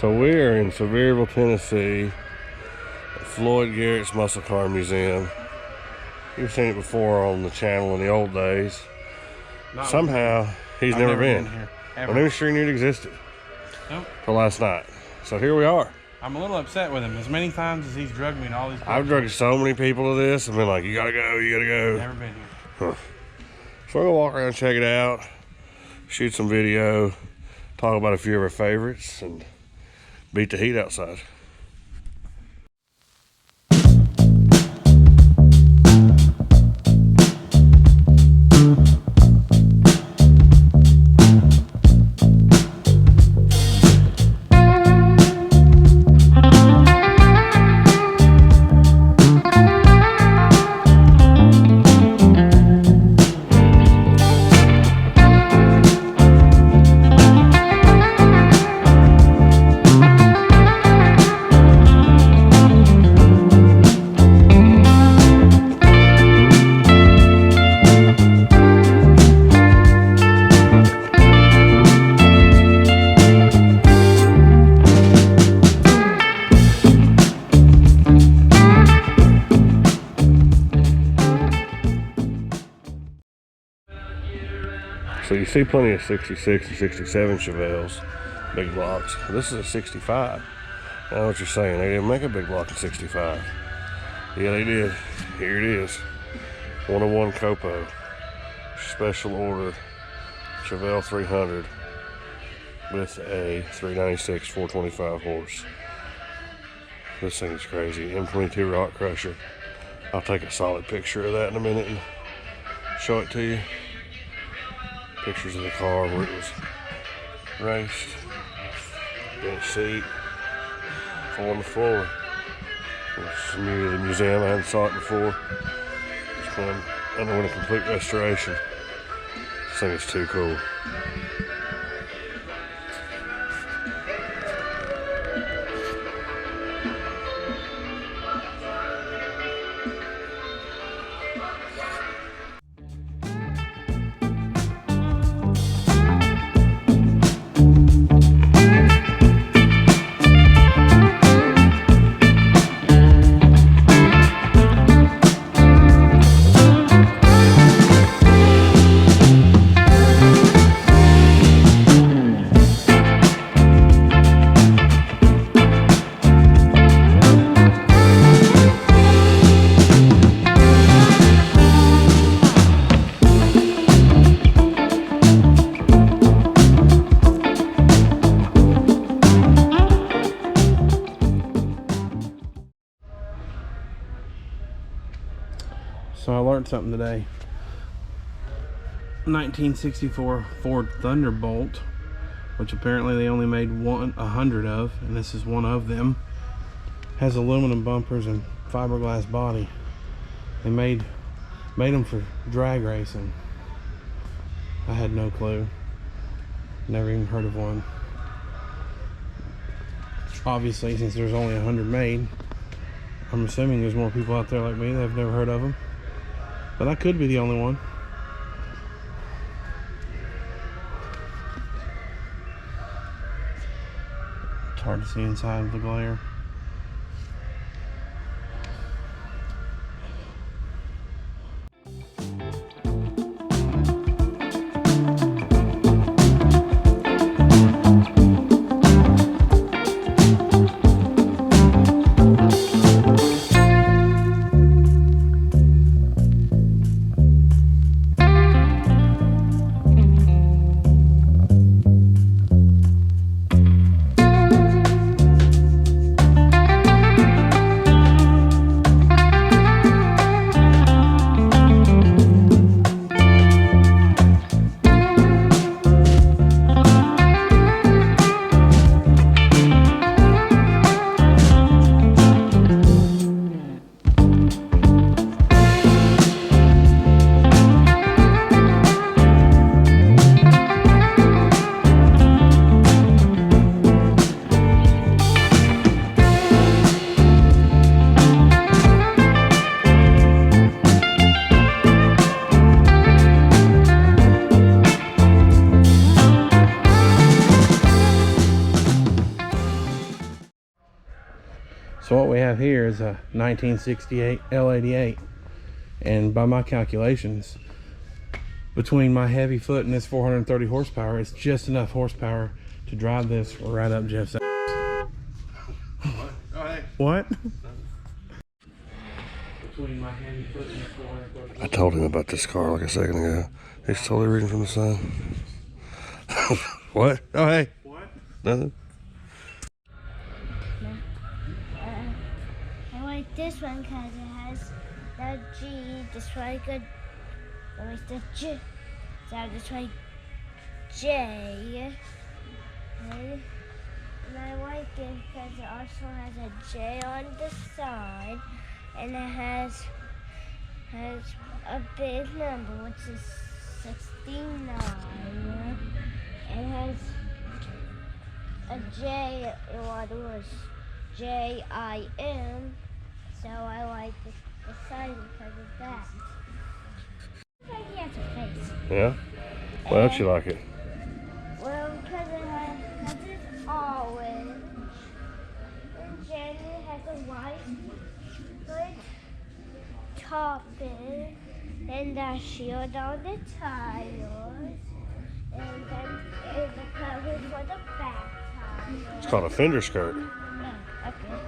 So we are in Sevierville, Tennessee, at Floyd Garrett's Muscle Car Museum. You've seen it before on the channel in the old days. Somehow, he's never been here. I'm not even sure he knew it existed. Nope. Till last night. So here we are. I'm a little upset with him. As many times as he's drugged me to all these places. I've drugged so many people to this. I've been like, you gotta go, you gotta go. Never been here. Huh. So we're gonna walk around, check it out, shoot some video, talk about a few of our favorites, and beat the heat outside. So you see plenty of 66 and 67 Chevelles, big blocks. This is a 65. I know what you're saying. They didn't make a big block in 65. Yeah, they did. Here it is. 101 Copo. Special order Chevelle 300 with a 396 425 horse. This thing is crazy. M22 Rock Crusher. I'll take a solid picture of that in a minute and show it to you. Pictures of the car where it was raced, bench seat, on the floor. It's new to the museum. I hadn't saw it before. It's been underwent a complete restoration. This thing is too cool. So I learned something today. 1964 Ford Thunderbolt, which apparently they only made 100 of, and this is one of them, has aluminum bumpers and fiberglass body. They made them for drag racing. I had no clue. Never even heard of one. Obviously, since there's only 100 made, I'm assuming there's more people out there like me that have never heard of them. But I could be the only one. It's hard to see inside of the glare. have here is a 1968 L88, and by my calculations, between my heavy foot and this 430 horsepower, it's just enough horsepower to drive this right up Jeff's ass. What? Oh, hey. What? Between my heavy foot and this 430. I told him about this car like a second ago. He's totally reading from the side. What? Oh, hey. What? Nothing. I like this one because it has the G, just like a, like the J, so just like J. And I like it because it also has a J on the side, and it has a big number, which is 69. It has a J, what was JIM, so I like the sign because of that. It's like he has a face. Yeah? Why don't you like it? Well, because it's orange, and then it has a white topping, and a shield on the tires, and then the covers for the back tires. It's called a fender skirt. Oh, okay.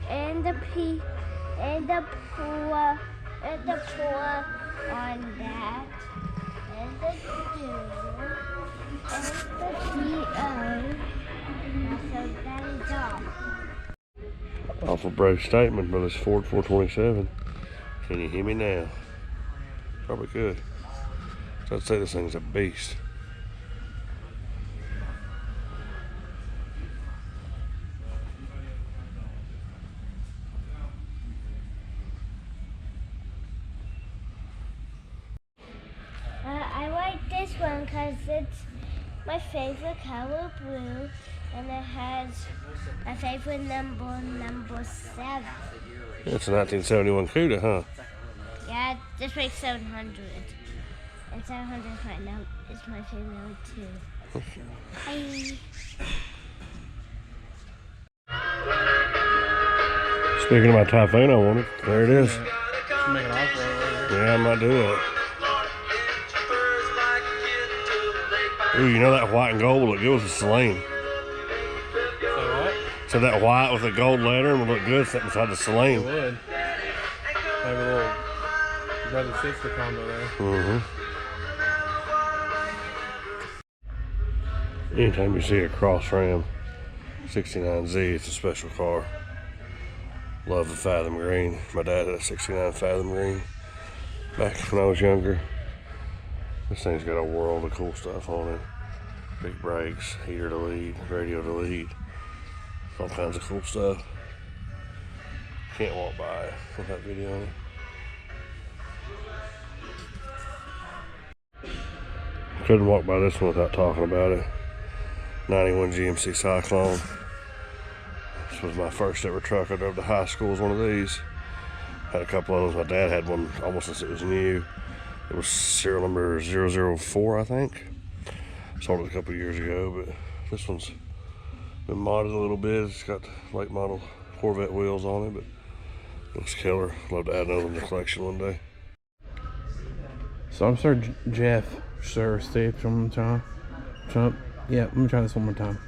And the pour on that, and the do, and the DO. So that is all. Awful brave statement by this Ford 427. Can you hear me now? Probably could. So I'd say this thing's a beast. I like this one because it's my favorite color, blue, and it has my favorite number 7. It's a 1971 Cuda, huh? Yeah, this makes 700. And 700 right now is my favorite number 2. Hi. Speaking of my Typhoon I wanted, there it is. Should make an offer over here. Yeah, I might do that. Ooh, you know that white and gold will look good with the Celine. So what? So that white with the gold lettering would look good sitting beside the It Celine. would. Have a little brother-sister combo there. Anytime you see a Cross Ram 69Z, it's a special car. Love the Fathom Green. My dad had a 69 Fathom Green back when I was younger. This thing's got a world of cool stuff on it. Big brakes, heater to lead, radio to lead. All kinds of cool stuff. Can't walk by it with that video on it. Couldn't walk by this one without talking about it. 91 GMC Cyclone. This was my first ever truck I drove to high school, was one of these. Had a couple of those. My dad had one almost since it was new. It was serial number 004, I think. Sold it a couple years ago, but this one's been modded a little bit. It's got late model Corvette wheels on it, but looks killer. Love to add another one to the collection one day. So I'm sure Steve, one more time. Trump. Yeah, let me try this one more time.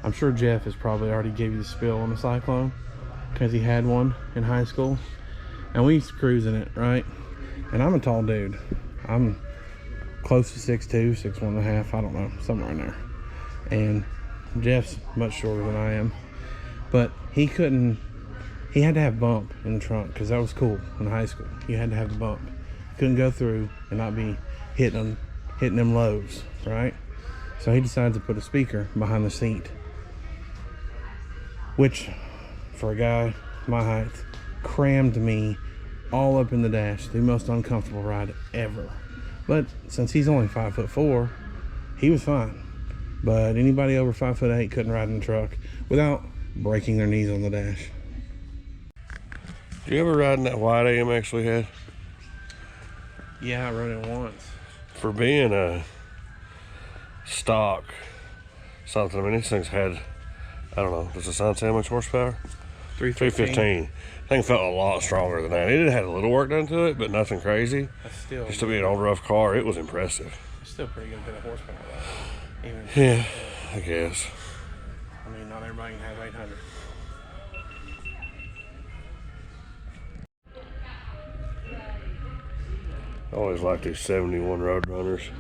I'm sure Jeff has probably already gave you the spill on the Cyclone because he had one in high school. And we used to cruise in it, right? And I'm a tall dude. I'm close to 6'2", 6'1.5", I don't know, somewhere in there. And Jeff's much shorter than I am. But he had to have bump in the trunk because that was cool in high school. You had to have the bump. Couldn't go through and not be hitting them lows, right? So he decided to put a speaker behind the seat, which for a guy my height crammed me all up in the dash. The most uncomfortable ride ever. But since he's only 5'4", he was fine. But anybody over 5'8" couldn't ride in the truck without breaking their knees on the dash. Did you ever ride in that white AMX we had? Yeah, I rode it once. For being a stock something, I mean, these things had I don't know. Does the sign say how much horsepower? 315. 315. Thing felt a lot stronger than that. It had a little work done to it, but nothing crazy. That's still Just to be an old rough car, it was impressive. It's still pretty good bit of horsepower though. Even, Yeah, I guess. I mean, not everybody can have 800. I always liked these 71 Roadrunners.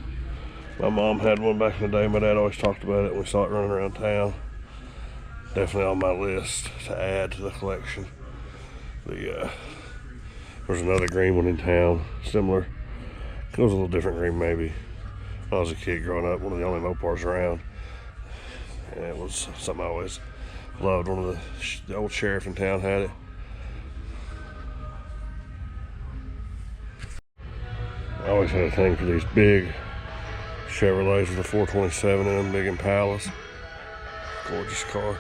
My mom had one back in the day. My dad always talked about it when we saw it running around town. Definitely on my list to add to the collection. There's another green one in town, similar. It was a little different green maybe. When I was a kid growing up, one of the only Mopars around. And it was something I always loved. One of the old sheriff in town had it. I always had a thing for these big Chevrolets with a 427 in them, big Impalas. Gorgeous car.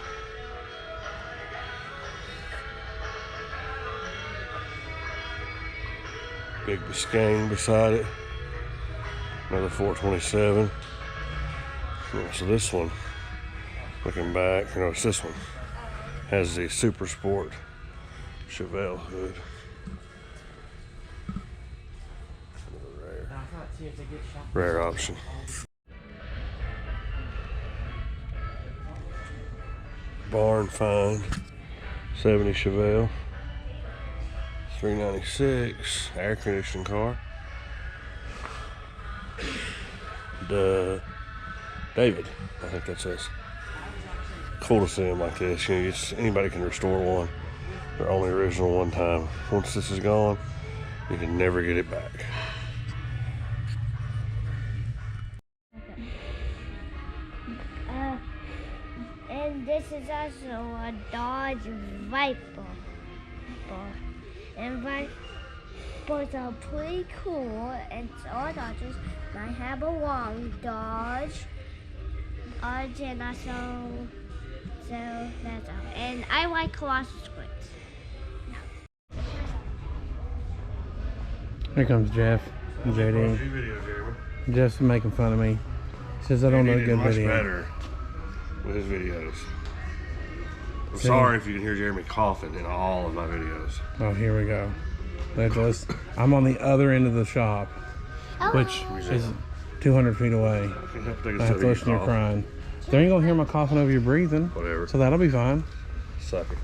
Big Biscayne beside it. Another 427. So this one, looking back, it's this one, has the Super Sport Chevelle hood. Rare option. Barn find 70 Chevelle, 396 air conditioning car. David, I think that says. Cool to see them like this. Anybody can restore one. They're only original one time. Once this is gone, you can never get it back. And this is also a Dodge Viper. And Vipers are pretty cool, and all Dodges might have a long Dodge. And also, so that's all. And I like Colossus squirts. Here comes Jeff and JD. Jeff's making fun of me. He says I don't know a good video. Better with his videos. I'm sorry if you can hear Jeremy coughing in all of my videos. Oh, here we go. I'm on the other end of the shop, which is 200 feet away. I have to listen to your crying. They ain't gonna hear my coughing over your breathing. Whatever. So that'll be fine. Suck it.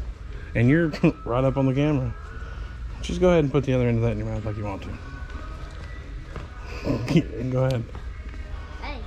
And you're right up on the camera. Just go ahead and put the other end of that in your mouth like you want to. Go ahead. Hey.